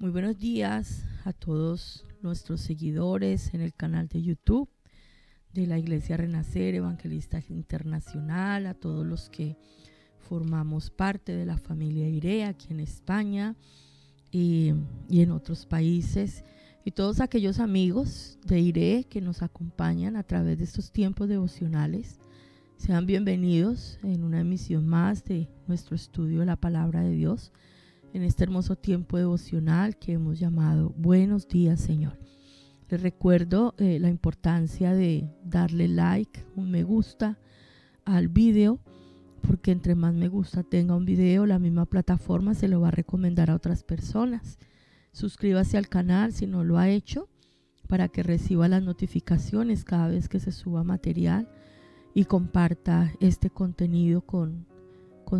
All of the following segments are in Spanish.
Muy buenos días a todos nuestros seguidores en el canal de YouTube de la Iglesia Renacer Evangelista Internacional, a todos los que formamos parte de la familia IRE aquí en España y en otros países, y todos aquellos amigos de IRE que nos acompañan a través de estos tiempos devocionales. Sean bienvenidos en una emisión más de nuestro estudio de la Palabra de Dios, en este hermoso tiempo devocional que hemos llamado Buenos Días, Señor. Les recuerdo la importancia de darle like, un me gusta al video, porque entre más me gusta tenga un video, la misma plataforma se lo va a recomendar a otras personas. Suscríbase al canal si no lo ha hecho, para que reciba las notificaciones cada vez que se suba material, y comparta este contenido con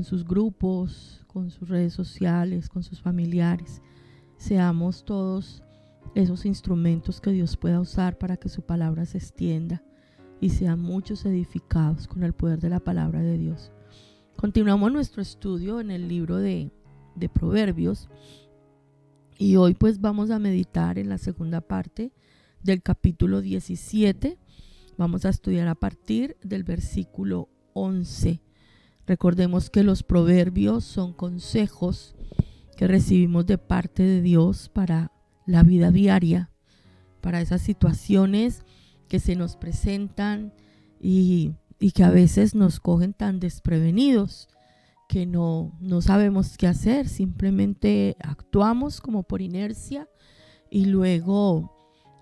sus grupos, con sus redes sociales, con sus familiares. Seamos todos esos instrumentos que Dios pueda usar para que su palabra se extienda y sean muchos edificados con el poder de la palabra de Dios. Continuamos nuestro estudio en el libro de Proverbios, y hoy pues vamos a meditar en la segunda parte del capítulo 17. Vamos a estudiar a partir del versículo 11. Recordemos que los proverbios son consejos que recibimos de parte de Dios para la vida diaria, para esas situaciones que se nos presentan y que a veces nos cogen tan desprevenidos que no sabemos qué hacer. Simplemente actuamos como por inercia y luego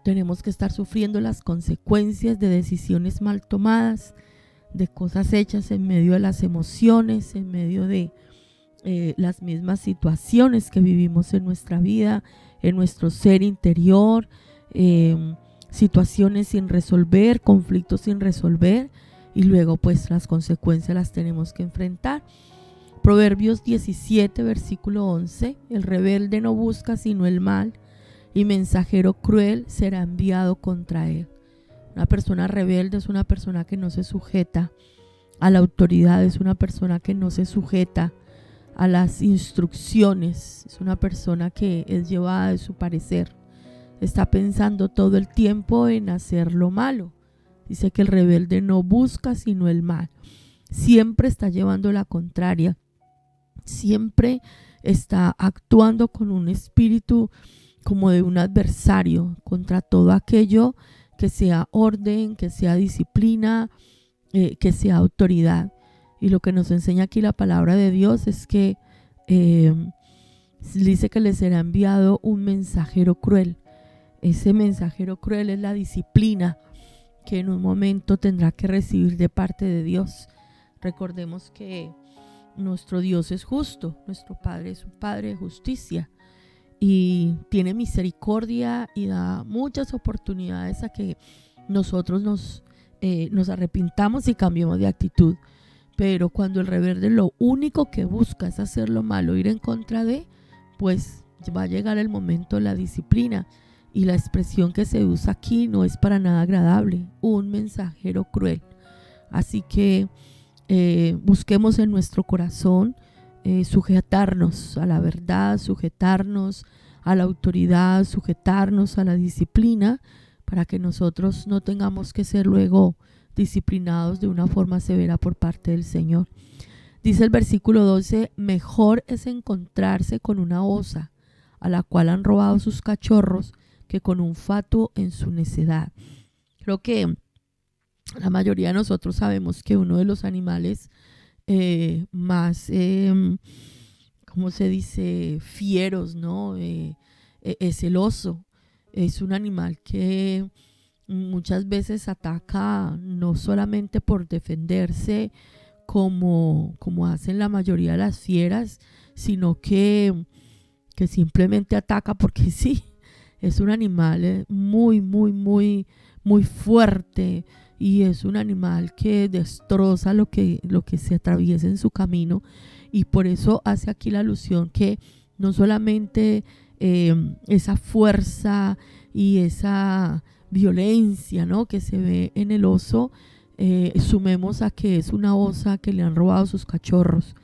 tenemos que estar sufriendo las consecuencias de decisiones mal tomadas, de cosas hechas en medio de las emociones, en medio de las mismas situaciones que vivimos en nuestra vida, en nuestro ser interior, situaciones sin resolver, conflictos sin resolver, y luego pues las consecuencias las tenemos que enfrentar. Proverbios 17, versículo 11: el rebelde no busca sino el mal, y mensajero cruel será enviado contra él. Una persona rebelde es una persona que no se sujeta a la autoridad, es una persona que no se sujeta a las instrucciones, es una persona que es llevada de su parecer, está pensando todo el tiempo en hacer lo malo. Dice que el rebelde no busca sino el mal, siempre está llevando la contraria, siempre está actuando con un espíritu como de un adversario contra todo aquello que sea orden, que sea disciplina, que sea autoridad. Y lo que nos enseña aquí la palabra de Dios es que dice que le será enviado un mensajero cruel. Ese mensajero cruel es la disciplina que en un momento tendrá que recibir de parte de Dios. Recordemos que nuestro Dios es justo, nuestro Padre es un Padre de justicia y tiene misericordia y da muchas oportunidades a que nosotros nos arrepintamos y cambiemos de actitud. Pero cuando el rebelde lo único que busca es hacer lo malo, ir en contra de, pues va a llegar el momento de la disciplina. Y la expresión que se usa aquí no es para nada agradable: un mensajero cruel. Así que busquemos en nuestro corazón sujetarnos a la verdad, sujetarnos a la autoridad, sujetarnos a la disciplina, para que nosotros no tengamos que ser luego disciplinados de una forma severa por parte del Señor. Dice el versículo 12: mejor es encontrarse con una osa a la cual han robado sus cachorros, que con un fatuo en su necedad. Creo que la mayoría de nosotros sabemos que uno de los animales más, ¿cómo se dice?, fieros, ¿no? Es el oso. Es un animal que muchas veces ataca no solamente por defenderse como hacen la mayoría de las fieras, sino que simplemente ataca porque sí. Es un animal muy, muy, muy, muy fuerte, y es un animal que destroza lo que se atraviesa en su camino. Y por eso hace aquí la alusión que no solamente esa fuerza y esa violencia, ¿no?, que se ve en el oso, sumemos a que es una osa que le han robado sus cachorros.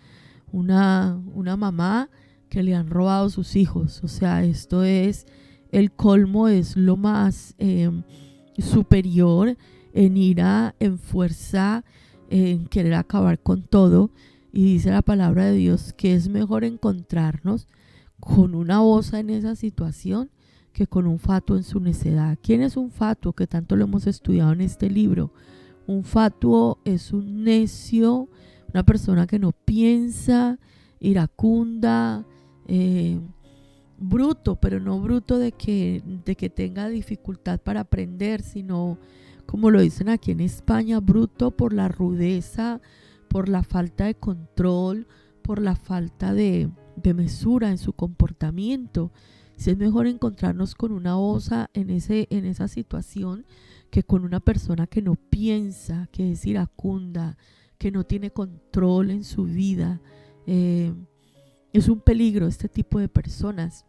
Una mamá que le han robado sus hijos. O sea, esto es el colmo, es lo más superior en ira, en fuerza, en querer acabar con todo. Y dice la palabra de Dios que es mejor encontrarnos con una osa en esa situación que con un fatuo en su necedad. ¿Quién es un fatuo? Que tanto lo hemos estudiado en este libro. Un fatuo es un necio, una persona que no piensa, iracunda, bruto, pero no bruto de que tenga dificultad para aprender, sino, como lo dicen aquí en España, bruto por la rudeza, por la falta de control, por la falta de mesura en su comportamiento. Si es mejor encontrarnos con una osa en esa situación que con una persona que no piensa, que es iracunda, que no tiene control en su vida. Es un peligro este tipo de personas.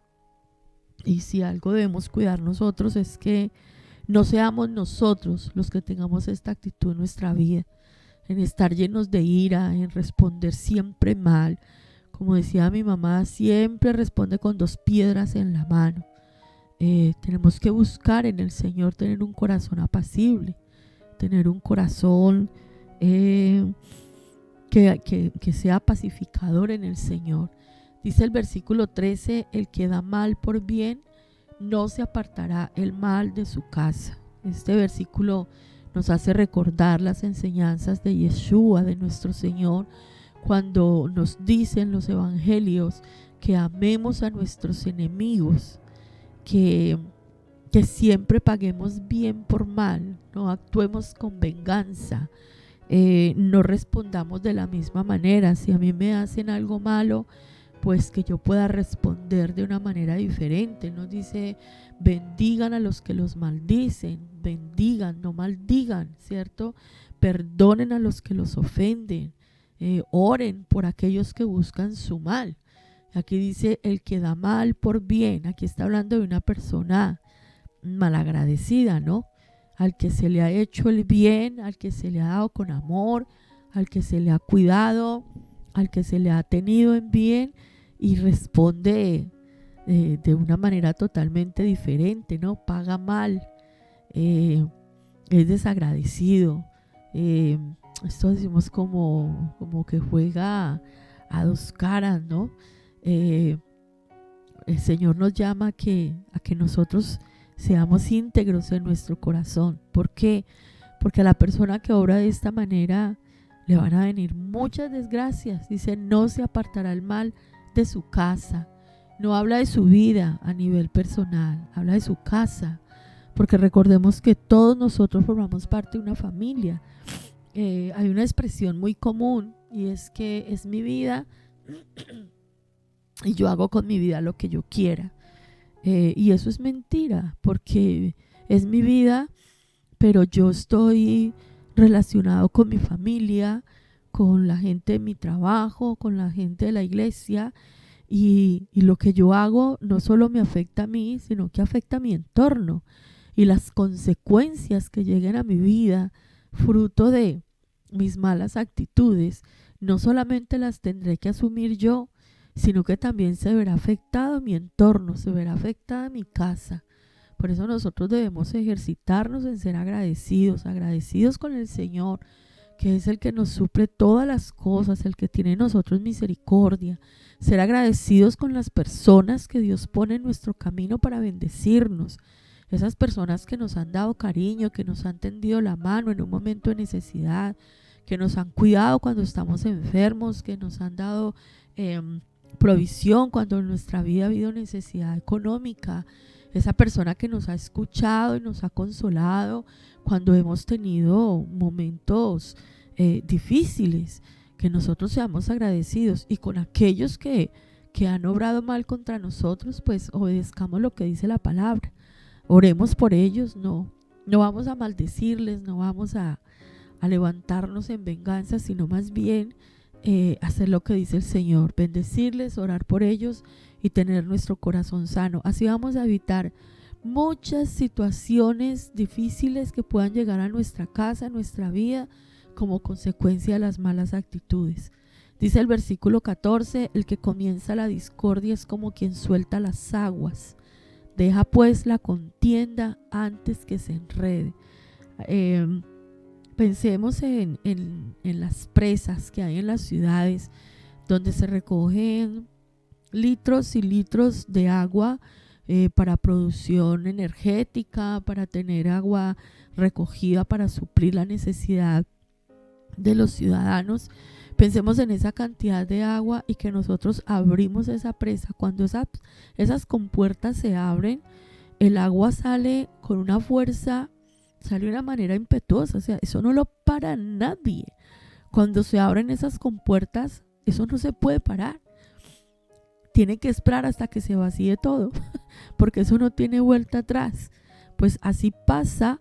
Y si algo debemos cuidar nosotros es que no seamos nosotros los que tengamos esta actitud en nuestra vida, en estar llenos de ira, en responder siempre mal. Como decía mi mamá, siempre responde con 2 piedras en la mano. Tenemos que buscar en el Señor tener un corazón apacible, tener un corazón que sea pacificador en el Señor. Dice el versículo 13, el que da mal por bien, no se apartará el mal de su casa. Este versículo nos hace recordar las enseñanzas de Yeshua, de nuestro Señor, cuando nos dicen los evangelios que amemos a nuestros enemigos, que siempre paguemos bien por mal, no actuemos con venganza, no respondamos de la misma manera. Si a mí me hacen algo malo, pues que yo pueda responder de una manera diferente. Nos dice, bendigan a los que los maldicen, bendigan, no maldigan, ¿cierto? Perdonen a los que los ofenden, oren por aquellos que buscan su mal. Aquí dice el que da mal por bien. Aquí está hablando de una persona malagradecida, ¿no? Al que se le ha hecho el bien, al que se le ha dado con amor, al que se le ha cuidado, al que se le ha tenido en bien, y responde de una manera totalmente diferente, ¿no? Paga mal, es desagradecido. Esto decimos como que juega a 2 caras, ¿no? El Señor nos llama a que nosotros seamos íntegros en nuestro corazón. ¿Por qué? Porque a la persona que obra de esta manera le van a venir muchas desgracias. Dice, no se apartará el mal de su casa. No habla de su vida a nivel personal, habla de su casa, porque recordemos que todos nosotros formamos parte de una familia. Hay una expresión muy común y es que es mi vida y yo hago con mi vida lo que yo quiera, y eso es mentira, porque es mi vida, pero yo estoy relacionado con mi familia, con la gente de mi trabajo, con la gente de la iglesia, y lo que yo hago no solo me afecta a mí, sino que afecta a mi entorno, y las consecuencias que lleguen a mi vida fruto de mis malas actitudes no solamente las tendré que asumir yo, sino que también se verá afectado mi entorno, se verá afectada mi casa. Por eso nosotros debemos ejercitarnos en ser agradecidos con el Señor, que es el que nos suple todas las cosas, el que tiene en nosotros misericordia. Ser agradecidos con las personas que Dios pone en nuestro camino para bendecirnos. Esas personas que nos han dado cariño, que nos han tendido la mano en un momento de necesidad, que nos han cuidado cuando estamos enfermos, que nos han dado provisión cuando en nuestra vida ha habido necesidad económica. Esa persona que nos ha escuchado y nos ha consolado cuando hemos tenido momentos difíciles, que nosotros seamos agradecidos, y con aquellos que han obrado mal contra nosotros, pues obedezcamos lo que dice la palabra, oremos por ellos, no vamos a maldecirles, no vamos a levantarnos en venganza, sino más bien hacer lo que dice el Señor, bendecirles, orar por ellos y tener nuestro corazón sano. Así vamos a evitar muchas situaciones difíciles que puedan llegar a nuestra casa, a nuestra vida, como consecuencia de las malas actitudes. Dice el versículo 14, el que comienza la discordia es como quien suelta las aguas. Deja pues la contienda antes que se enrede. Pensemos en las presas que hay en las ciudades, donde se recogen litros y litros de agua para producción energética, para tener agua recogida para suplir la necesidad de los ciudadanos. Pensemos en esa cantidad de agua y que nosotros abrimos esa presa. Cuando esas compuertas se abren, el agua sale con una fuerza, sale de una manera impetuosa. O sea, eso no lo para nadie. Cuando se abren esas compuertas, eso no se puede parar. Tiene que esperar hasta que se vacíe todo, porque eso no tiene vuelta atrás. Pues así pasa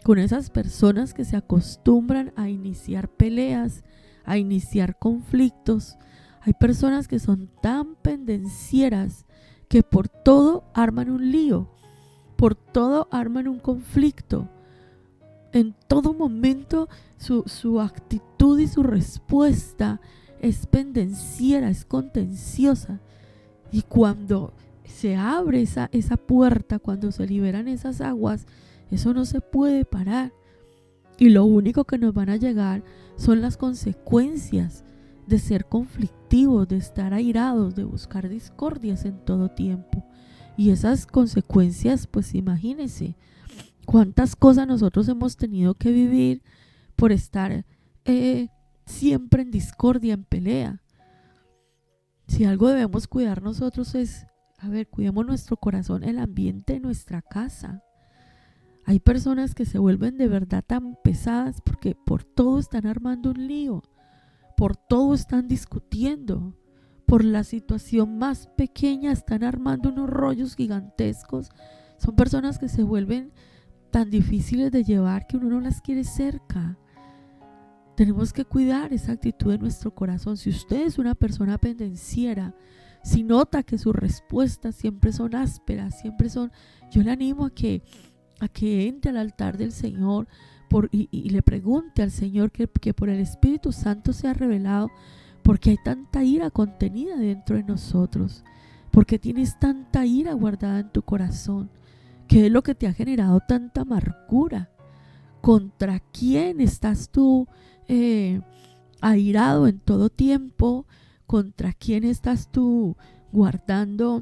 con esas personas que se acostumbran a iniciar peleas, a iniciar conflictos. Hay personas que son tan pendencieras que por todo arman un lío, por todo arman un conflicto. En todo momento su actitud y su respuesta es pendenciera, es contenciosa. Y cuando se abre esa puerta, cuando se liberan esas aguas, eso no se puede parar. Y lo único que nos van a llegar son las consecuencias de ser conflictivos, de estar airados, de buscar discordias en todo tiempo. Y esas consecuencias, pues imagínense cuántas cosas nosotros hemos tenido que vivir por estar siempre en discordia, en pelea. Si algo debemos cuidar nosotros es, cuidemos nuestro corazón, el ambiente de nuestra casa. Hay personas que se vuelven de verdad tan pesadas porque por todo están armando un lío, por todo están discutiendo, por la situación más pequeña están armando unos rollos gigantescos. Son personas que se vuelven tan difíciles de llevar que uno no las quiere cerca. Tenemos que cuidar esa actitud de nuestro corazón. Si usted es una persona pendenciera, si nota que sus respuestas siempre son ásperas, yo le animo a que entre al altar del Señor y le pregunte al Señor que por el Espíritu Santo sea revelado porque hay tanta ira contenida dentro de nosotros, porque tienes tanta ira guardada en tu corazón. ¿Qué es lo que te ha generado tanta amargura? ¿Contra quién estás tú airado en todo tiempo? ¿Contra quién estás tú guardando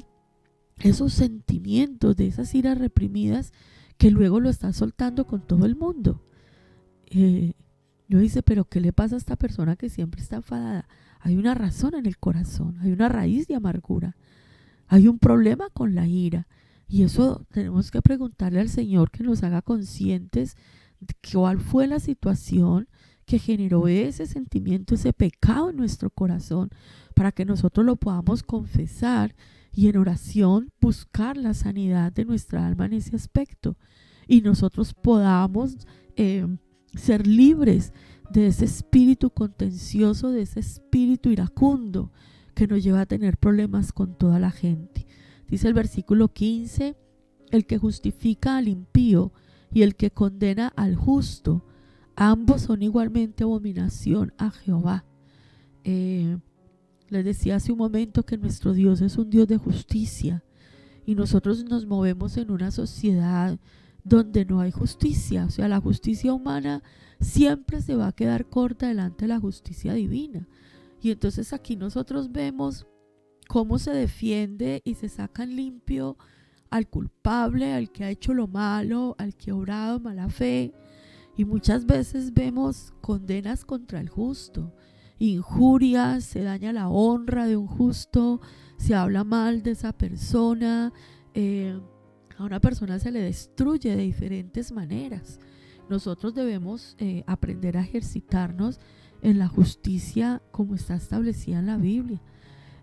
esos sentimientos de esas iras reprimidas que luego lo estás soltando con todo el mundo? Yo dice, pero ¿qué le pasa a esta persona que siempre está enfadada? Hay una razón en el corazón, hay una raíz de amargura, hay un problema con la ira. Y eso tenemos que preguntarle al Señor que nos haga conscientes de cuál fue la situación que generó ese sentimiento, ese pecado en nuestro corazón, para que nosotros lo podamos confesar y en oración buscar la sanidad de nuestra alma en ese aspecto. Y nosotros podamos ser libres de ese espíritu contencioso, de ese espíritu iracundo que nos lleva a tener problemas con toda la gente. Dice el versículo 15, el que justifica al impío y el que condena al justo, ambos son igualmente abominación a Jehová. Les decía hace un momento que nuestro Dios es un Dios de justicia y nosotros nos movemos en una sociedad donde no hay justicia. O sea, la justicia humana siempre se va a quedar corta delante de la justicia divina. Y entonces aquí nosotros vemos cómo se defiende y se saca en limpio al culpable, al que ha hecho lo malo, al que ha obrado mala fe. Y muchas veces vemos condenas contra el justo, injurias, se daña la honra de un justo, se habla mal de esa persona, a una persona se le destruye de diferentes maneras. Nosotros debemos aprender a ejercitarnos en la justicia como está establecida en la Biblia.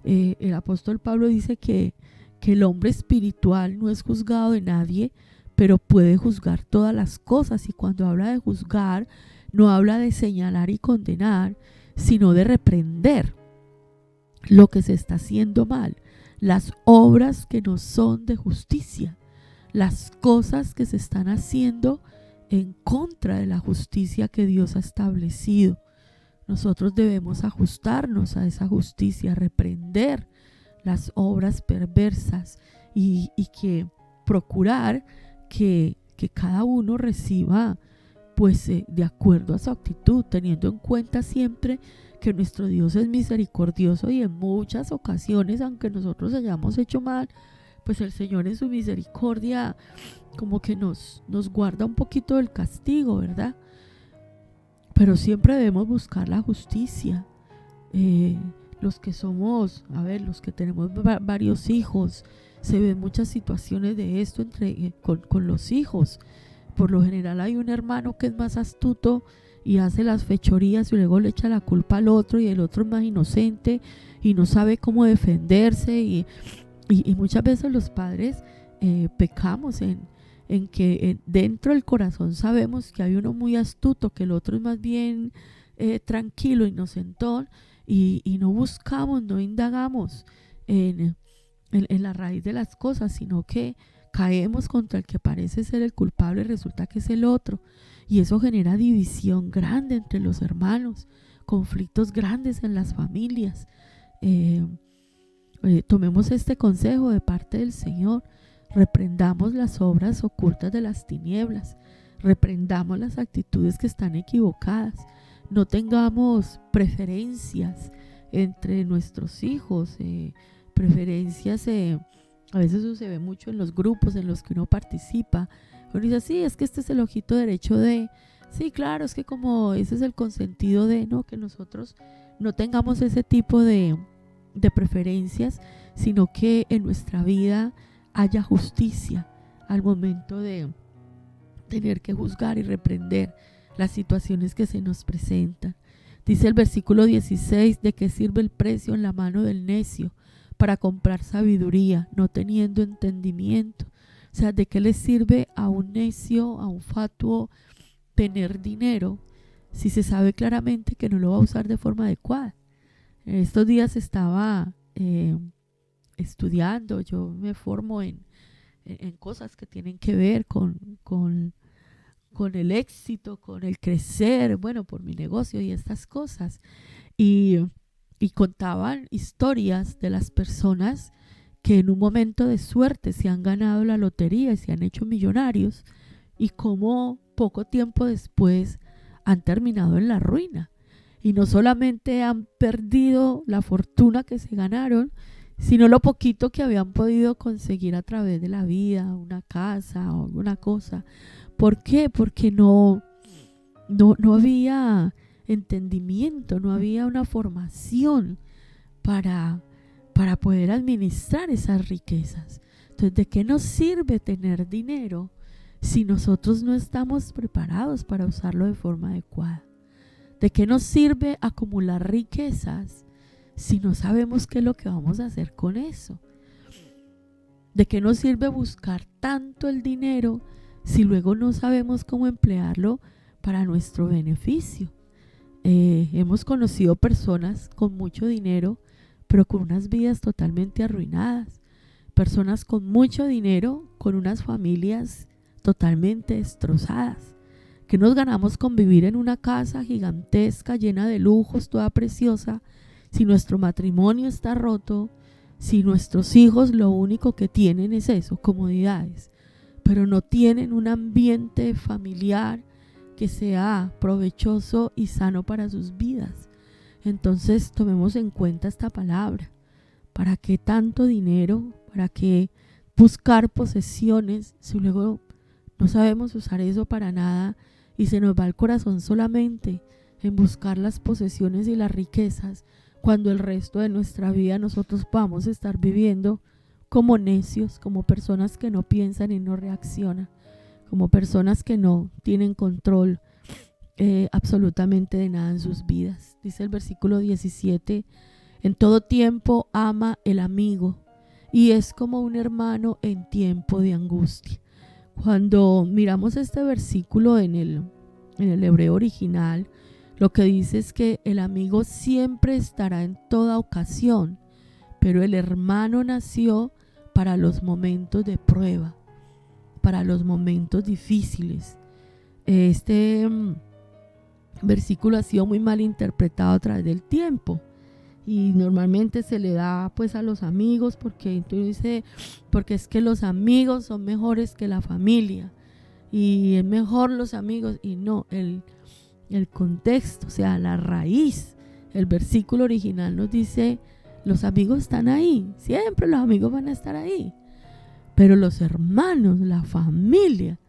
El apóstol Pablo dice que el hombre espiritual no es juzgado de nadie, pero puede juzgar todas las cosas. Y cuando habla de juzgar, no habla de señalar y condenar, sino de reprender lo que se está haciendo mal, las obras que no son de justicia, las cosas que se están haciendo en contra de la justicia que Dios ha establecido. nosotros debemos ajustarnos a esa justicia, reprender las obras perversas y que procurar que cada uno reciba pues de acuerdo a su actitud, teniendo en cuenta siempre que nuestro Dios es misericordioso y en muchas ocasiones, aunque nosotros hayamos hecho mal, pues el Señor en su misericordia como que nos guarda un poquito del castigo, ¿verdad? Pero siempre debemos buscar la justicia. Los que somos, los que tenemos varios hijos, se ven muchas situaciones de esto con los hijos. Por lo general hay un hermano que es más astuto y hace las fechorías y luego le echa la culpa al otro, y el otro es más inocente y no sabe cómo defenderse, y muchas veces los padres pecamos en que dentro del corazón sabemos que hay uno muy astuto, que el otro es más bien tranquilo, inocentón, y no buscamos, no indagamos en la raíz de las cosas, sino que caemos contra el que parece ser el culpable, resulta que es el otro, y eso genera división grande entre los hermanos, conflictos grandes en las familias. Tomemos este consejo de parte del Señor, reprendamos las obras ocultas de las tinieblas, reprendamos las actitudes que están equivocadas, no tengamos preferencias entre nuestros hijos, preferencias, a veces eso se ve mucho en los grupos en los que uno participa. Uno dice, sí, es que este es el ojito derecho de, sí, claro, es que como ese es el consentido de, no, que nosotros no tengamos ese tipo de preferencias, sino que en nuestra vida haya justicia al momento de tener que juzgar y reprender las situaciones que se nos presentan. Dice el versículo 16, ¿de qué sirve el precio en la mano del necio para comprar sabiduría, no teniendo entendimiento? O sea, ¿de qué le sirve a un necio, a un fatuo, tener dinero si se sabe claramente que no lo va a usar de forma adecuada? En estos días estaba estudiando, yo me formo en cosas que tienen que ver con el éxito, con el crecer, bueno, por mi negocio y estas cosas. Y contaban historias de las personas que en un momento de suerte se han ganado la lotería y se han hecho millonarios, y cómo poco tiempo después han terminado en la ruina. Y no solamente han perdido la fortuna que se ganaron, sino lo poquito que habían podido conseguir a través de la vida, una casa o alguna cosa. ¿Por qué? Porque no había entendimiento, no había una formación para poder administrar esas riquezas. Entonces, ¿de qué nos sirve tener dinero si nosotros no estamos preparados para usarlo de forma adecuada? ¿De qué nos sirve acumular riquezas si no sabemos qué es lo que vamos a hacer con eso? ¿De qué nos sirve buscar tanto el dinero si luego no sabemos cómo emplearlo para nuestro beneficio? Hemos conocido personas con mucho dinero, pero con unas vidas totalmente arruinadas. Personas con mucho dinero, con unas familias totalmente destrozadas. ¿Qué nos ganamos con vivir en una casa gigantesca, llena de lujos, toda preciosa, si nuestro matrimonio está roto, si nuestros hijos lo único que tienen es eso, comodidades, pero no tienen un ambiente familiar que sea provechoso y sano para sus vidas? Entonces tomemos en cuenta esta palabra. ¿Para qué tanto dinero? ¿Para qué buscar posesiones si luego no sabemos usar eso para nada y se nos va el corazón solamente en buscar las posesiones y las riquezas, cuando el resto de nuestra vida nosotros vamos a estar viviendo como necios, como personas que no piensan y no reaccionan, como personas que no tienen control absolutamente de nada en sus vidas? Dice el versículo 17, en todo tiempo ama el amigo y es como un hermano en tiempo de angustia. Cuando miramos este versículo en el hebreo original, lo que dice es que el amigo siempre estará en toda ocasión, pero el hermano nació para los momentos de prueba, para los momentos difíciles. Este versículo ha sido muy mal interpretado a través del tiempo. Y normalmente se le da pues a los amigos porque es que los amigos son mejores que la familia y es mejor los amigos. Y no, el contexto, o sea, la raíz, el versículo original nos dice: los amigos están ahí, siempre los amigos van a estar ahí, pero los hermanos, la familia,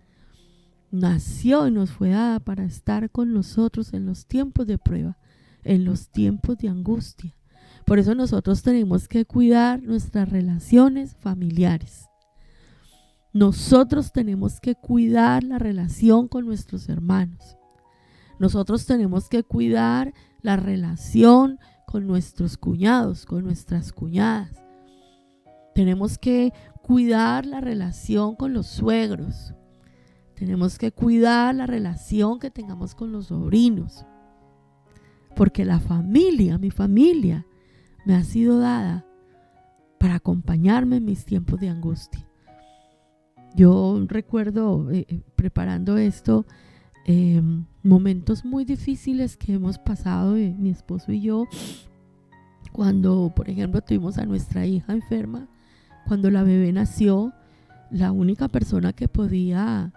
nació y nos fue dada para estar con nosotros en los tiempos de prueba, en los tiempos de angustia. Por eso nosotros tenemos que cuidar nuestras relaciones familiares. Nosotros tenemos que cuidar la relación con nuestros hermanos. Nosotros tenemos que cuidar la relación con nuestros cuñados, con nuestras cuñadas. Tenemos que cuidar la relación con los suegros. Tenemos que cuidar la relación que tengamos con los sobrinos. Porque la familia, mi familia, me ha sido dada para acompañarme en mis tiempos de angustia. Yo recuerdo preparando esto, momentos muy difíciles que hemos pasado mi esposo y yo, cuando por ejemplo tuvimos a nuestra hija enferma. Cuando la bebé nació, la única persona que podía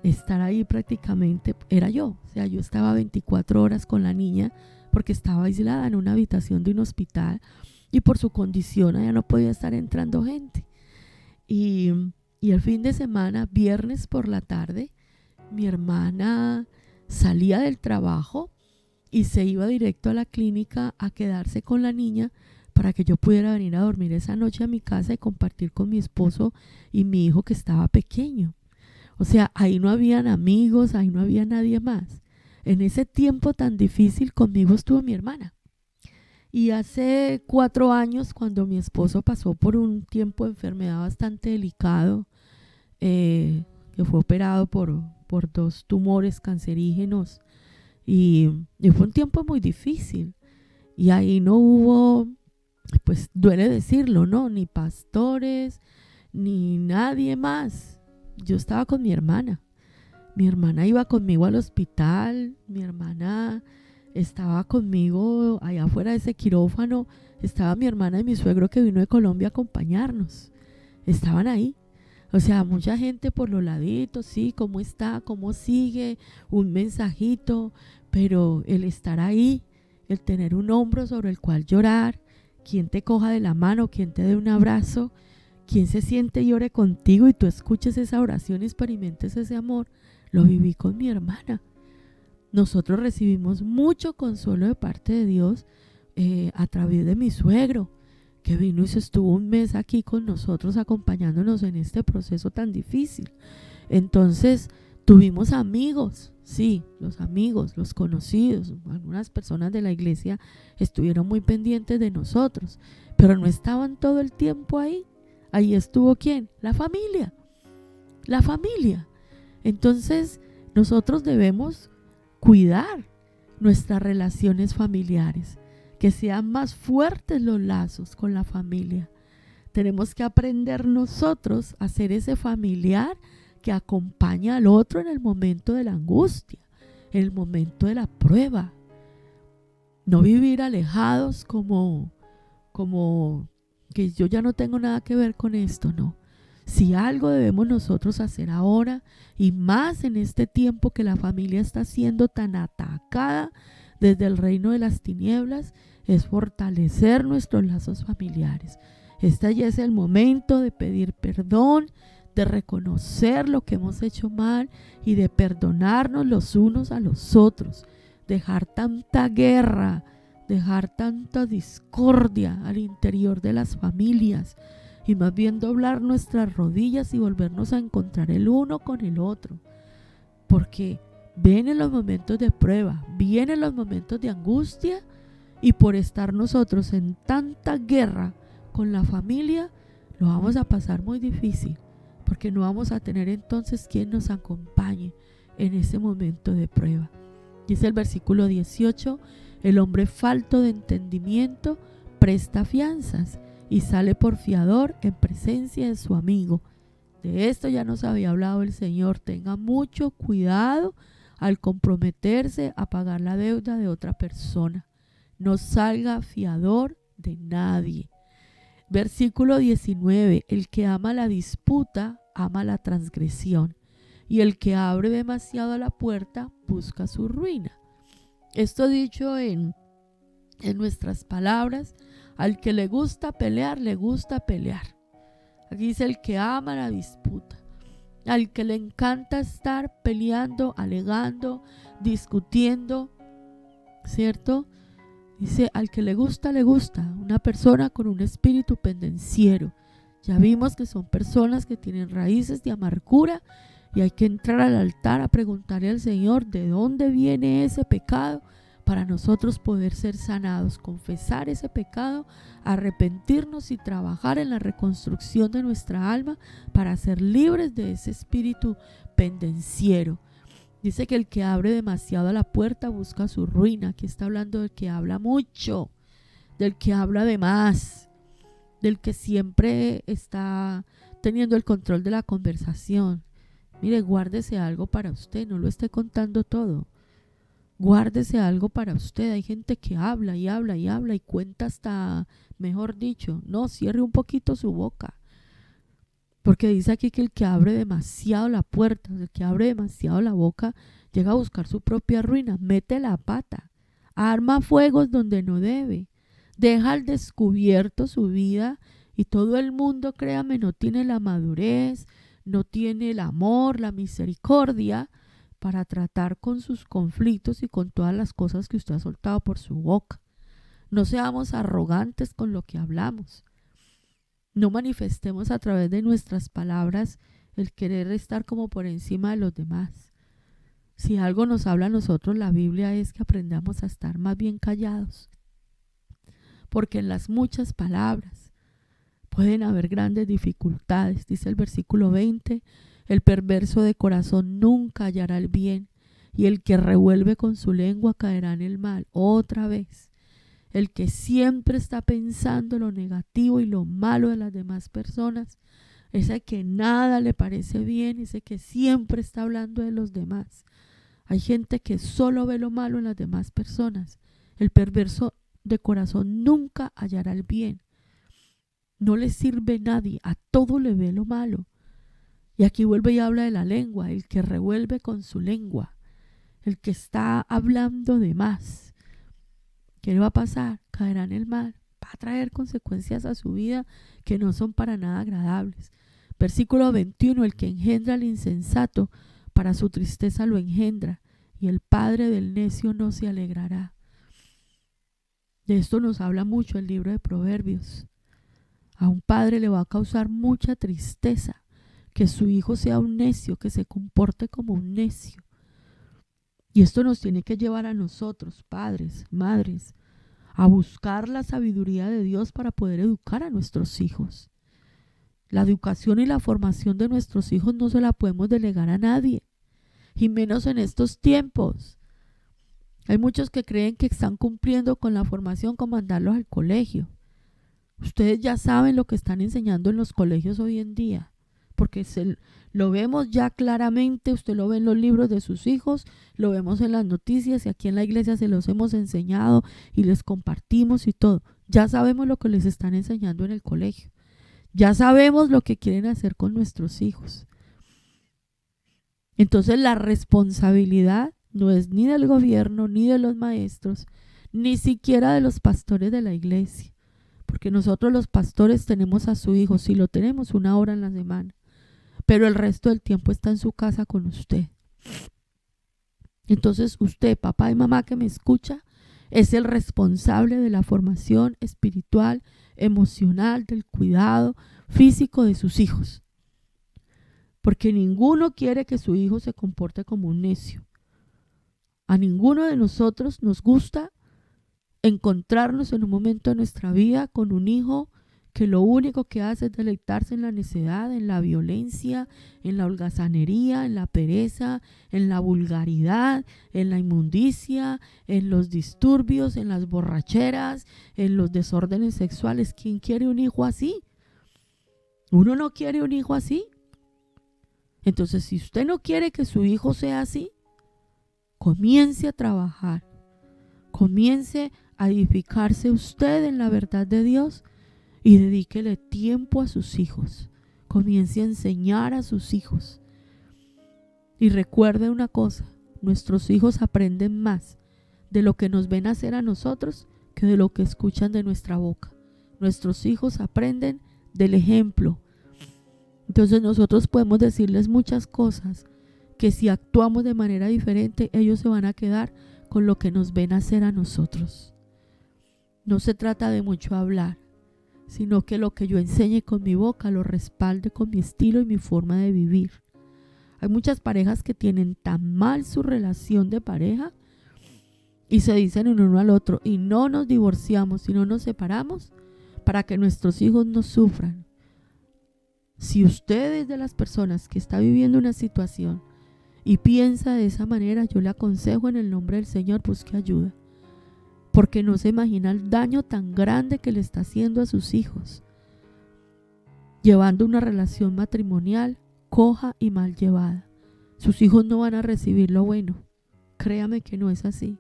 estar ahí prácticamente era yo. O sea, yo estaba 24 horas con la niña porque estaba aislada en una habitación de un hospital y por su condición allá no podía estar entrando gente. Y el fin de semana, viernes por la tarde, mi hermana salía del trabajo y se iba directo a la clínica a quedarse con la niña para que yo pudiera venir a dormir esa noche a mi casa y compartir con mi esposo y mi hijo que estaba pequeño. O sea, ahí no habían amigos, ahí no había nadie más. En ese tiempo tan difícil conmigo estuvo mi hermana. Y hace 4 años, cuando mi esposo pasó por un tiempo de enfermedad bastante delicado, que fue operado por 2 tumores cancerígenos, y fue un tiempo muy difícil. Y ahí no hubo, pues duele decirlo, ¿no? Ni pastores, ni nadie más. Yo estaba con mi hermana. Mi hermana iba conmigo al hospital, mi hermana estaba conmigo allá afuera de ese quirófano, estaba mi hermana y mi suegro que vino de Colombia a acompañarnos. Estaban ahí. O sea, mucha gente por los laditos, sí, ¿cómo está? ¿Cómo sigue? Un mensajito, pero el estar ahí, el tener un hombro sobre el cual llorar, quien te coja de la mano, quien te dé un abrazo, quien se siente y ore contigo y tú escuches esa oración y experimentes ese amor, lo viví con mi hermana. Nosotros recibimos mucho consuelo de parte de Dios a través de mi suegro, que vino y se estuvo un mes aquí con nosotros acompañándonos en este proceso tan difícil. Entonces tuvimos amigos, sí, los amigos, los conocidos, algunas personas de la iglesia estuvieron muy pendientes de nosotros, pero no estaban todo el tiempo ahí. Ahí estuvo ¿quién? La familia. La familia. Entonces nosotros debemos cuidar nuestras relaciones familiares, que sean más fuertes los lazos con la familia. Tenemos que aprender nosotros a ser ese familiar que acompaña al otro en el momento de la angustia, en el momento de la prueba. No vivir alejados como que yo ya no tengo nada que ver con esto, no. Si algo debemos nosotros hacer ahora, y más en este tiempo que la familia está siendo tan atacada desde el reino de las tinieblas, es fortalecer nuestros lazos familiares. Este ya es el momento de pedir perdón, de reconocer lo que hemos hecho mal y de perdonarnos los unos a los otros. Dejar tanta guerra, dejar tanta discordia al interior de las familias y más bien doblar nuestras rodillas y volvernos a encontrar el uno con el otro. Porque vienen los momentos de prueba, vienen los momentos de angustia, y por estar nosotros en tanta guerra con la familia, lo vamos a pasar muy difícil, porque no vamos a tener entonces quien nos acompañe en ese momento de prueba. Dice el versículo 18, el hombre falto de entendimiento presta fianzas y sale por fiador en presencia de su amigo. De esto ya nos había hablado el Señor. Tenga mucho cuidado al comprometerse a pagar la deuda de otra persona. No salga fiador de nadie. Versículo 19. El que ama la disputa, ama la transgresión. Y el que abre demasiado la puerta, busca su ruina. Esto dicho en nuestras palabras, al que le gusta pelear, le gusta pelear. Aquí dice el que ama la disputa. Al que le encanta estar peleando, alegando, discutiendo, ¿cierto? Dice, al que le gusta, una persona con un espíritu pendenciero. Ya vimos que son personas que tienen raíces de amargura y hay que entrar al altar a preguntarle al Señor de dónde viene ese pecado para nosotros poder ser sanados, confesar ese pecado, arrepentirnos y trabajar en la reconstrucción de nuestra alma para ser libres de ese espíritu pendenciero. Dice que el que abre demasiado la puerta busca su ruina. Aquí está hablando del que habla mucho, del que habla de más, del que siempre está teniendo el control de la conversación. Mire, guárdese algo para usted, no lo esté contando todo. Guárdese algo para usted. Hay gente que habla y habla y habla y cuenta hasta, mejor dicho, no, cierre un poquito su boca. Porque dice aquí que el que abre demasiado la puerta, el que abre demasiado la boca, llega a buscar su propia ruina, mete la pata, arma fuegos donde no debe, deja al descubierto su vida y todo el mundo, créame, no tiene la madurez, no tiene el amor, la misericordia para tratar con sus conflictos y con todas las cosas que usted ha soltado por su boca. No seamos arrogantes con lo que hablamos. No manifestemos a través de nuestras palabras el querer estar como por encima de los demás. Si algo nos habla a nosotros la Biblia es que aprendamos a estar más bien callados. Porque en las muchas palabras pueden haber grandes dificultades. Dice el versículo 20, el perverso de corazón nunca hallará el bien, y el que revuelve con su lengua caerá en el mal. Otra vez, el que siempre está pensando lo negativo y lo malo de las demás personas, ese que nada le parece bien, ese que siempre está hablando de los demás. Hay gente que solo ve lo malo en las demás personas. El perverso de corazón nunca hallará el bien. No le sirve a nadie, a todo le ve lo malo. Y aquí vuelve y habla de la lengua, el que revuelve con su lengua, el que está hablando de más. ¿Qué le va a pasar? Caerá en el mal, va a traer consecuencias a su vida que no son para nada agradables. Versículo 21, el que engendra al insensato, para su tristeza lo engendra, y el padre del necio no se alegrará. De esto nos habla mucho el libro de Proverbios. A un padre le va a causar mucha tristeza que su hijo sea un necio, que se comporte como un necio. Y esto nos tiene que llevar a nosotros, padres, madres, a buscar la sabiduría de Dios para poder educar a nuestros hijos. La educación y la formación de nuestros hijos no se la podemos delegar a nadie, y menos en estos tiempos. Hay muchos que creen que están cumpliendo con la formación con mandarlos al colegio. Ustedes ya saben lo que están enseñando en los colegios hoy en día, porque lo vemos ya claramente, usted lo ve en los libros de sus hijos, lo vemos en las noticias y aquí en la iglesia se los hemos enseñado y les compartimos y todo. Ya sabemos lo que les están enseñando en el colegio. Ya sabemos lo que quieren hacer con nuestros hijos. Entonces la responsabilidad no es ni del gobierno, ni de los maestros, ni siquiera de los pastores de la iglesia. Porque nosotros los pastores tenemos a su hijo, si lo tenemos 1 hora en la semana, pero el resto del tiempo está en su casa con usted. Entonces usted, papá y mamá que me escucha, es el responsable de la formación espiritual, emocional, del cuidado físico de sus hijos. Porque ninguno quiere que su hijo se comporte como un necio. A ninguno de nosotros nos gusta encontrarnos en un momento de nuestra vida con un hijo que lo único que hace es deleitarse en la necedad, en la violencia, en la holgazanería, en la pereza, en la vulgaridad, en la inmundicia, en los disturbios, en las borracheras, en los desórdenes sexuales. ¿Quién quiere un hijo así? Uno no quiere un hijo así. Entonces, si usted no quiere que su hijo sea así, Comience a trabajar. Comience a edificarse usted en la verdad de Dios y dedíquele tiempo a sus hijos. Comience a enseñar a sus hijos. Y recuerde una cosa, nuestros hijos aprenden más de lo que nos ven hacer a nosotros que de lo que escuchan de nuestra boca. Nuestros hijos aprenden del ejemplo. Entonces nosotros podemos decirles muchas cosas que si actuamos de manera diferente, ellos se van a quedar con lo que nos ven hacer a nosotros. No se trata de mucho hablar, sino que lo que yo enseñe con mi boca lo respalde con mi estilo y mi forma de vivir. Hay muchas parejas que tienen tan mal su relación de pareja y se dicen el uno al otro y no nos divorciamos y no nos separamos para que nuestros hijos no sufran. Si usted es de las personas que está viviendo una situación y piensa de esa manera, yo le aconsejo en el nombre del Señor, busque ayuda. Porque no se imagina el daño tan grande que le está haciendo a sus hijos, llevando una relación matrimonial coja y mal llevada. Sus hijos no van a recibir lo bueno. Créame que no es así.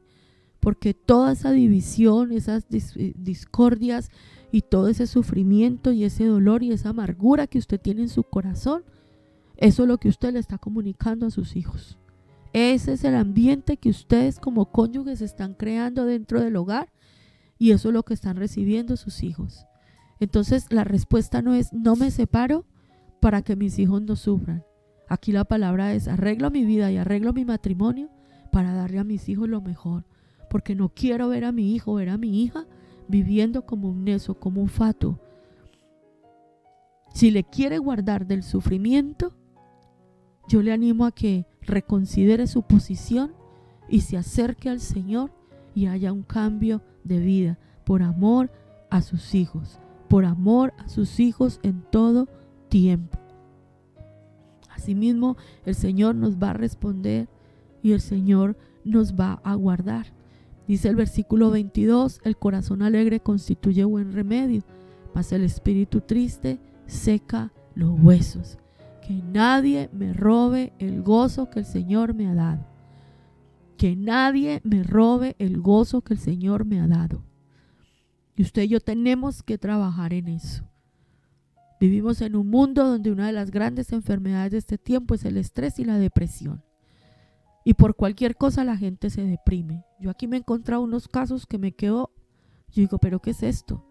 Porque toda esa división, esas discordias y todo ese sufrimiento y ese dolor y esa amargura que usted tiene en su corazón, eso es lo que usted le está comunicando a sus hijos. Ese es el ambiente que ustedes como cónyuges están creando dentro del hogar y eso es lo que están recibiendo sus hijos. Entonces la respuesta no es no me separo para que mis hijos no sufran. Aquí la palabra es arreglo mi vida y arreglo mi matrimonio para darle a mis hijos lo mejor. Porque no quiero ver a mi hijo, ver a mi hija viviendo como un necio, como un fatuo. Si le quiere guardar del sufrimiento, yo le animo a que reconsidere su posición y se acerque al Señor y haya un cambio de vida por amor a sus hijos, por amor a sus hijos en todo tiempo. Asimismo, el Señor nos va a responder y el Señor nos va a guardar. Dice el versículo 22, el corazón alegre constituye buen remedio, mas el espíritu triste seca los huesos. Que nadie me robe el gozo que el Señor me ha dado. Que nadie me robe el gozo que el Señor me ha dado. Y usted y yo tenemos que trabajar en eso. Vivimos en un mundo donde una de las grandes enfermedades de este tiempo es el estrés y la depresión. Y por cualquier cosa la gente se deprime. Yo aquí me he encontrado unos casos que me quedo, yo digo, ¿pero qué es esto?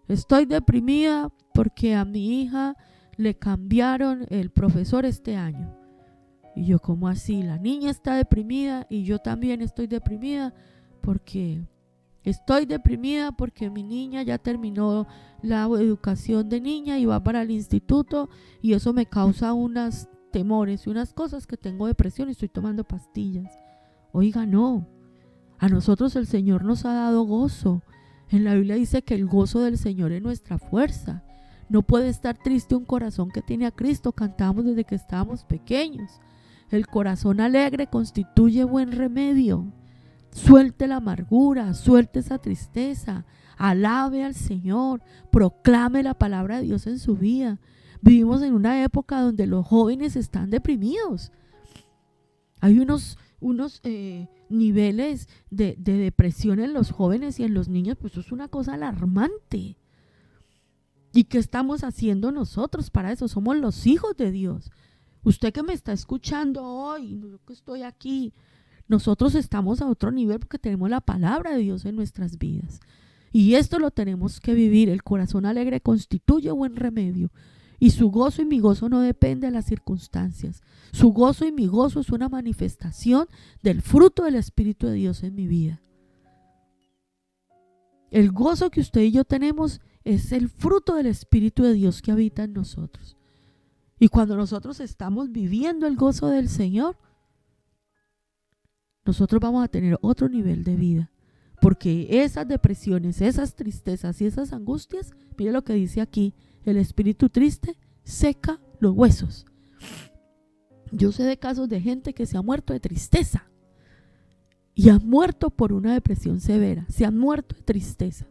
Estoy deprimida porque a mi hija le cambiaron el profesor este año. Y yo, ¿cómo así? La niña está deprimida y yo también estoy deprimida porque mi niña ya terminó la educación de niña y va para el instituto y eso me causa unos temores y unas cosas que tengo depresión y estoy tomando pastillas. Oiga, no. A nosotros el Señor nos ha dado gozo. En la Biblia dice que el gozo del Señor es nuestra fuerza. No puede estar triste un corazón que tiene a Cristo. Cantamos desde que estábamos pequeños. El corazón alegre constituye buen remedio. Suelte la amargura, suelte esa tristeza. Alabe al Señor. Proclame la palabra de Dios en su vida. Vivimos en una época donde los jóvenes están deprimidos. Hay unos niveles de depresión en los jóvenes y en los niños, pues eso es una cosa alarmante. ¿Y qué estamos haciendo nosotros para eso? Somos los hijos de Dios. Usted que me está escuchando hoy, yo que estoy aquí, nosotros estamos a otro nivel porque tenemos la palabra de Dios en nuestras vidas. Y esto lo tenemos que vivir. El corazón alegre constituye buen remedio. Y su gozo y mi gozo no depende de las circunstancias. Su gozo y mi gozo es una manifestación del fruto del Espíritu de Dios en mi vida. El gozo que usted y yo tenemos es el fruto del Espíritu de Dios que habita en nosotros. Y cuando nosotros estamos viviendo el gozo del Señor, nosotros vamos a tener otro nivel de vida. Porque esas depresiones, esas tristezas y esas angustias, mire lo que dice aquí, el espíritu triste seca los huesos. Yo sé de casos de gente que se ha muerto de tristeza y han muerto por una depresión severa, se han muerto de tristeza.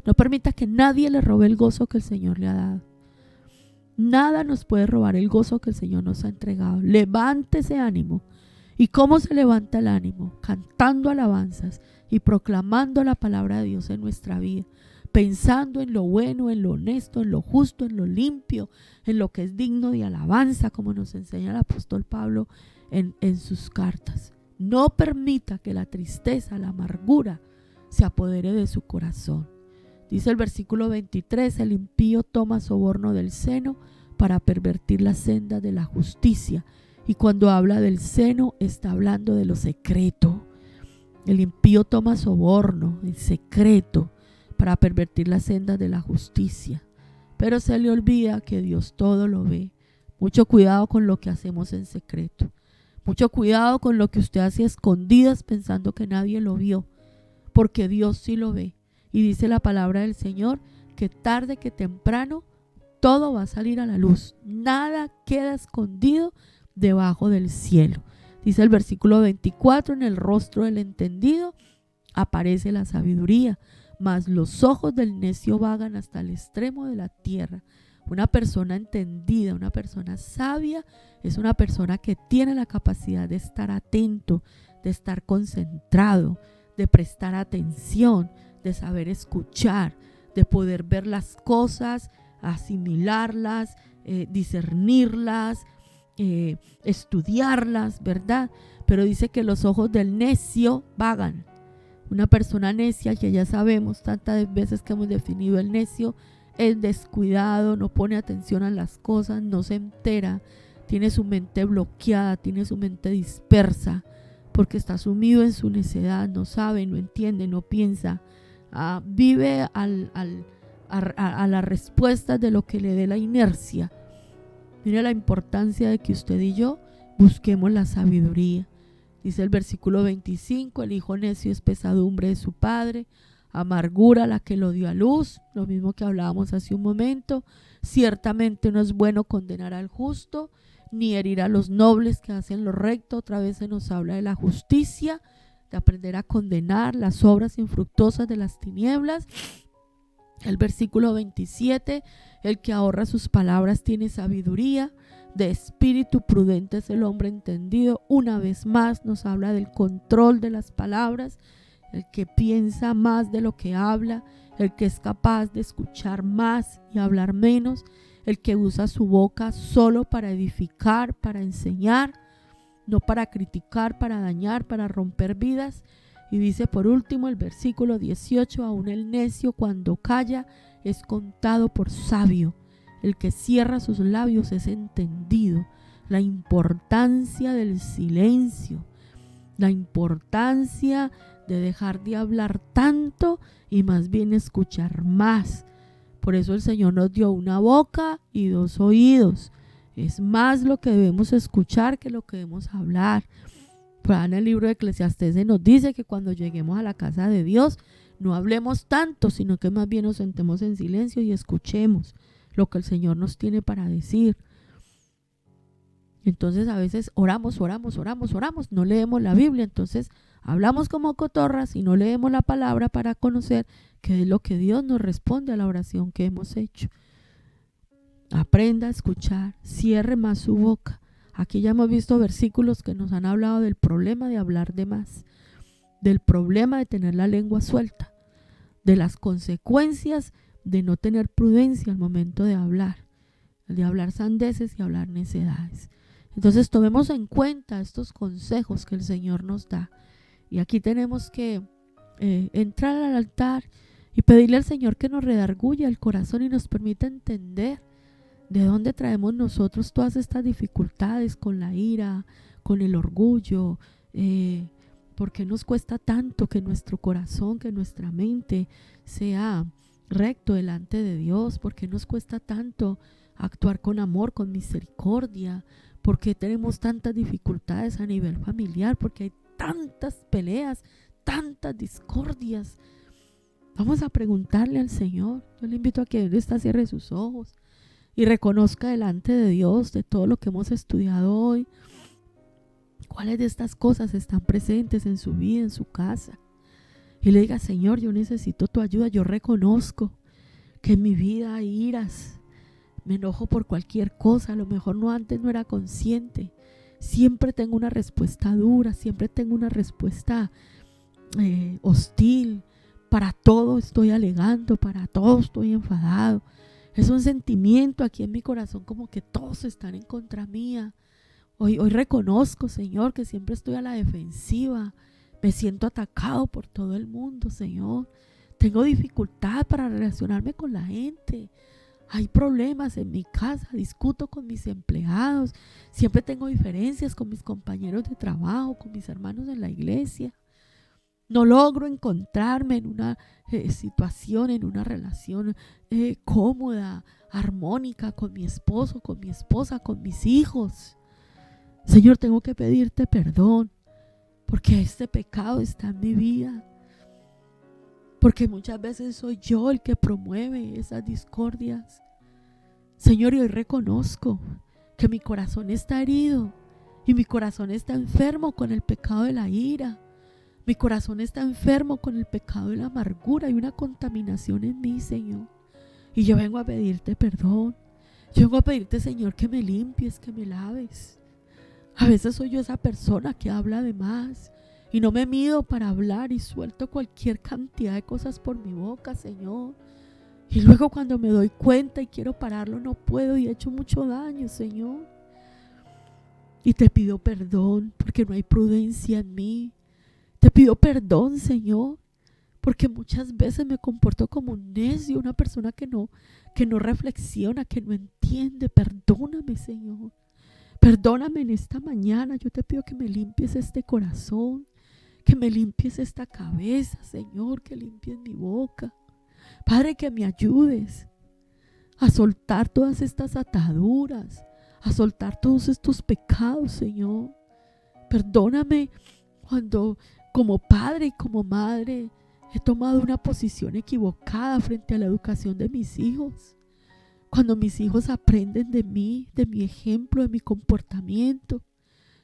No permita que nadie le robe el gozo que el Señor le ha dado. Nada nos puede robar el gozo que el Señor nos ha entregado. Levante ese ánimo ¿Y cómo se levanta el ánimo? Cantando alabanzas y proclamando la palabra de Dios en nuestra vida, pensando en lo bueno, en lo honesto, en lo justo, en lo limpio, en lo que es digno de alabanza, como nos enseña el apóstol Pablo en sus cartas. No permita que la tristeza, la amargura se apodere de su corazón. Dice el versículo 23, el impío toma soborno del seno para pervertir la senda de la justicia. Y cuando habla del seno, está hablando de lo secreto. El impío toma soborno, el secreto, para pervertir la senda de la justicia. Pero se le olvida que Dios todo lo ve. Mucho cuidado con lo que hacemos en secreto. Mucho cuidado con lo que usted hace a escondidas pensando que nadie lo vio, porque Dios sí lo ve. Y dice la palabra del Señor que tarde que temprano todo va a salir a la luz. Nada queda escondido debajo del cielo. Dice el versículo 24, en el rostro del entendido aparece la sabiduría, mas los ojos del necio vagan hasta el extremo de la tierra. Una persona entendida, una persona sabia, es una persona que tiene la capacidad de estar atento, de estar concentrado, de prestar atención, de saber escuchar, de poder ver las cosas, asimilarlas, discernirlas, estudiarlas, ¿verdad? Pero dice que los ojos del necio vagan. Una persona necia, que ya sabemos tantas veces que hemos definido el necio, es descuidado, no pone atención a las cosas, no se entera, tiene su mente bloqueada, tiene su mente dispersa, porque está sumido en su necedad, no sabe, no entiende, no piensa, vive a las respuestas de lo que le dé la inercia. Mire la importancia de que usted y yo busquemos la sabiduría. Dice el versículo 25, el hijo necio es pesadumbre de su padre, amargura la que lo dio a luz, lo mismo que hablábamos hace un momento. Ciertamente no es bueno condenar al justo, ni herir a los nobles que hacen lo recto. Otra vez se nos habla de la justicia, de aprender a condenar las obras infructuosas de las tinieblas. El versículo 27, el que ahorra sus palabras tiene sabiduría, de espíritu prudente es el hombre entendido. Una vez más nos habla del control de las palabras, el que piensa más de lo que habla, el que es capaz de escuchar más y hablar menos, el que usa su boca solo para edificar, para enseñar, no para criticar, para dañar, para romper vidas. Y dice por último el versículo 18, aún el necio cuando calla es contado por sabio, el que cierra sus labios es entendido. La importancia del silencio, la importancia de dejar de hablar tanto y más bien escuchar más. Por eso el Señor nos dio una boca y dos oídos. Es más lo que debemos escuchar que lo que debemos hablar. En el libro de Eclesiastés se nos dice que cuando lleguemos a la casa de Dios no hablemos tanto, sino que más bien nos sentemos en silencio y escuchemos lo que el Señor nos tiene para decir. Entonces a veces oramos, no leemos la Biblia, entonces hablamos como cotorras y no leemos la palabra para conocer qué es lo que Dios nos responde a la oración que hemos hecho. Aprenda a escuchar, cierre más su boca. Aquí ya hemos visto versículos que nos han hablado del problema de hablar de más, del problema de tener la lengua suelta, de las consecuencias de no tener prudencia al momento de hablar sandeces y hablar necedades. Entonces tomemos en cuenta estos consejos que el Señor nos da. Y aquí tenemos que entrar al altar y pedirle al Señor que nos redarguya el corazón y nos permita entender de dónde traemos nosotros todas estas dificultades con la ira, con el orgullo. ¿Por qué nos cuesta tanto que nuestro corazón, que nuestra mente sea recto delante de Dios? ¿Por qué nos cuesta tanto actuar con amor, con misericordia? ¿Por qué tenemos tantas dificultades a nivel familiar? ¿Por qué hay tantas peleas, tantas discordias? Vamos a preguntarle al Señor. Yo le invito a que donde está cierre sus ojos y reconozca delante de Dios de todo lo que hemos estudiado hoy. ¿Cuáles de estas cosas están presentes en su vida, en su casa? Y le diga: Señor, yo necesito tu ayuda. Yo reconozco que en mi vida hay iras. Me enojo por cualquier cosa. A lo mejor antes no era consciente. siempre tengo una respuesta dura, siempre tengo una respuesta hostil. Para todo estoy alegando, para todo estoy enfadado. Es un sentimiento aquí en mi corazón como que todos están en contra mía. Hoy reconozco, Señor, que siempre estoy a la defensiva. Me siento atacado por todo el mundo, Señor. Tengo dificultad para relacionarme con la gente. Hay problemas en mi casa, discuto con mis empleados. Siempre tengo diferencias con mis compañeros de trabajo, con mis hermanos en la iglesia. No logro encontrarme en una situación, en una relación cómoda, armónica con mi esposo, con mi esposa, con mis hijos. Señor, tengo que pedirte perdón porque este pecado está en mi vida. Porque muchas veces soy yo el que promueve esas discordias. Señor, y hoy reconozco que mi corazón está herido y mi corazón está enfermo con el pecado de la ira. Mi corazón está enfermo con el pecado de la amargura. Hay una contaminación en mí, Señor. Y yo vengo a pedirte perdón. Yo vengo a pedirte, Señor, que me limpies, que me laves. A veces soy yo esa persona que habla de más y no me mido para hablar y suelto cualquier cantidad de cosas por mi boca, Señor. Y luego cuando me doy cuenta y quiero pararlo, no puedo y he hecho mucho daño, Señor. Y te pido perdón porque no hay prudencia en mí. Te pido perdón, Señor, porque muchas veces me comporto como un necio, una persona que no reflexiona, que no entiende. Perdóname, Señor. Perdóname en esta mañana. Yo te pido que me limpies este corazón, que me limpies esta cabeza, Señor, que limpies mi boca. Padre, que me ayudes a soltar todas estas ataduras, a soltar todos estos pecados, Señor. Perdóname cuando como padre y como madre he tomado una posición equivocada frente a la educación de mis hijos. Cuando mis hijos aprenden de mí, de mi ejemplo, de mi comportamiento,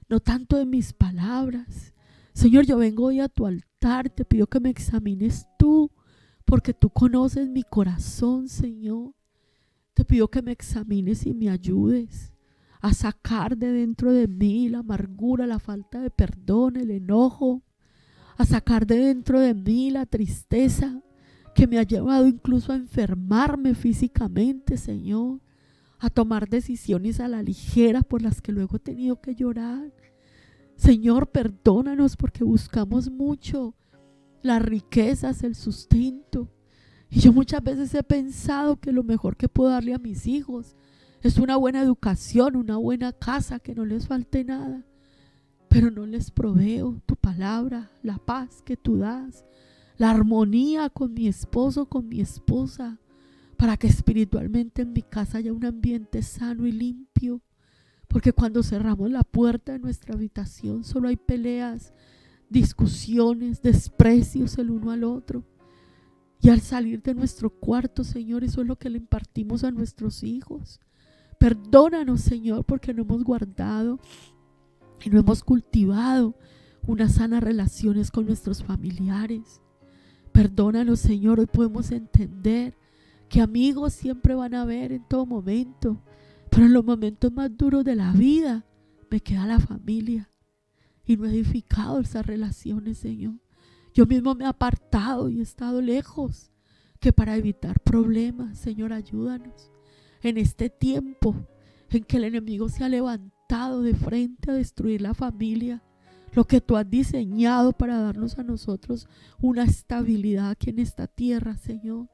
no tanto de mis palabras. Señor, yo vengo hoy a tu altar, te pido que me examines tú, porque tú conoces mi corazón, Señor. Te pido que me examines y me ayudes a sacar de dentro de mí la amargura, la falta de perdón, el enojo, a sacar de dentro de mí la tristeza que me ha llevado incluso a enfermarme físicamente, Señor, a tomar decisiones a la ligera por las que luego he tenido que llorar. Señor, perdónanos porque buscamos mucho las riquezas, el sustento. Y yo muchas veces he pensado que lo mejor que puedo darle a mis hijos es una buena educación, una buena casa, que no les falte nada. Pero no les proveo tu palabra, la paz que tú das, la armonía con mi esposo, con mi esposa, para que espiritualmente en mi casa haya un ambiente sano y limpio. Porque cuando cerramos la puerta de nuestra habitación solo hay peleas, discusiones, desprecios el uno al otro. Y al salir de nuestro cuarto, Señor, eso es lo que le impartimos a nuestros hijos. Perdónanos, Señor, porque no hemos guardado y no hemos cultivado unas sanas relaciones con nuestros familiares. Perdónanos, Señor. Hoy podemos entender que amigos siempre van a haber en todo momento, pero en los momentos más duros de la vida me queda la familia y no he edificado esas relaciones, Señor. Yo mismo me he apartado y he estado lejos, que para evitar problemas. Señor, ayúdanos en este tiempo en que el enemigo se ha levantado de frente a destruir la familia, lo que tú has diseñado para darnos a nosotros una estabilidad aquí en esta tierra, Señor.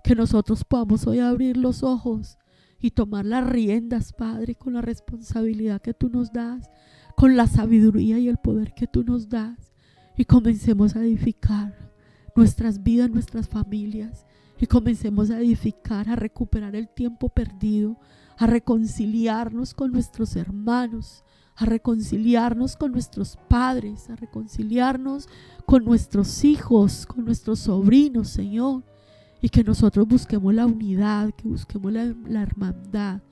Que nosotros podamos hoy abrir los ojos y tomar las riendas, Padre, con la responsabilidad que tú nos das, con la sabiduría y el poder que tú nos das, y comencemos a edificar nuestras vidas, nuestras familias, y comencemos a edificar, a recuperar el tiempo perdido, a reconciliarnos con nuestros hermanos, a reconciliarnos con nuestros padres, a reconciliarnos con nuestros hijos, con nuestros sobrinos, Señor. Y que nosotros busquemos la unidad, que busquemos la hermandad,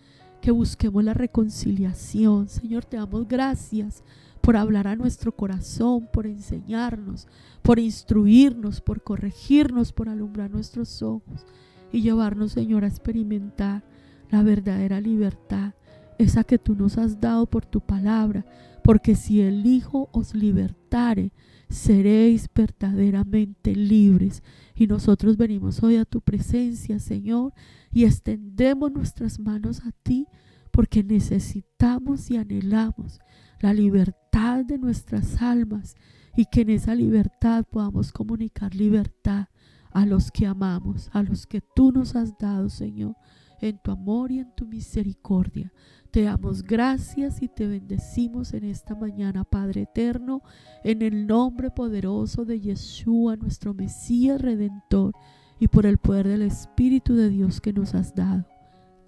que busquemos la reconciliación. Señor, te damos gracias por hablar a nuestro corazón, por enseñarnos, por instruirnos, por corregirnos, por alumbrar nuestros ojos y llevarnos, Señor, a experimentar la verdadera libertad, esa que tú nos has dado por tu palabra, porque si el Hijo os libertare, seréis verdaderamente libres. Y nosotros venimos hoy a tu presencia, Señor, y extendemos nuestras manos a ti, porque necesitamos y anhelamos la libertad de nuestras almas, y que en esa libertad podamos comunicar libertad a los que amamos, a los que tú nos has dado, Señor, en tu amor y en tu misericordia. Te damos gracias y te bendecimos en esta mañana, Padre eterno, en el nombre poderoso de Yeshua, nuestro Mesías Redentor, y por el poder del Espíritu de Dios que nos has dado.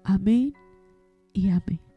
Amén y amén.